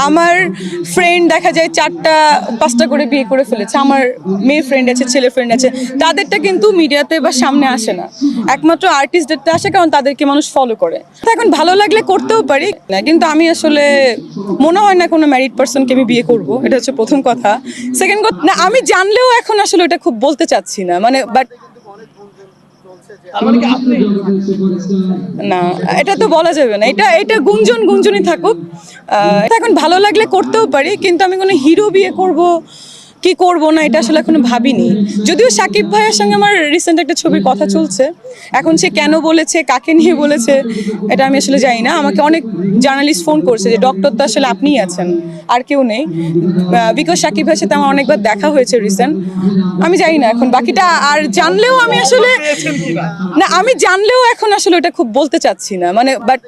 আমার ফ্রেন্ড দেখা যায় 4টা 5টা করে বিয়ে করে ফেলেছে, আমার মেয়ে ফ্রেন্ড আছে, ছেলে ফ্রেন্ড আছে, তাদেরটা কিন্তু মিডিয়াতে বা সামনে আসে না, একমাত্র আর্টিস্টদেরটা আসে, কারণ তাদেরকে মানুষ ফলো করে। এখন ভালো লাগলে করতেও পারি না, কিন্তু আমি আসলে মনে হয় না কোনো ম্যারিড পার্সনকে আমি বিয়ে করব, এটা হচ্ছে প্রথম কথা। সেকেন্ড কথা, না আমি জানলেও এখন আসলে এটা খুব বলতে চাচ্ছি না, মানে বাট না, এটা তো বলা যাবে না, এটা এটা গুঞ্জনই থাকুক। এখন ভালো লাগলে করতেও পারি, কিন্তু আমি কোনো হিরো বিয়ে করব কি করব না এটা আসলে এখনো ভাবিনি। যদিও সাকিব ভাইয়ের সঙ্গে আমার রিসেন্ট একটা ছবির কথা চলছে, এখন সে কেন বলেছে, কাকে নিয়ে বলেছে, এটা আমি আসলে জানি না। আমাকে অনেক জার্নালিস্ট ফোন করছে যে ডক্টর তো আসলে আপনিই আছেন, আর কেউ নেই, বিকজ সাকিব ভাইয়ের সাথে আমার অনেকবার দেখা হয়েছে রিসেন্ট। আমি জানি না এখন বাকিটা, আর জানলেও আমি আসলে না, আমি জানলেও এখন আসলে এটা খুব বলতে চাচ্ছি না, মানে বাট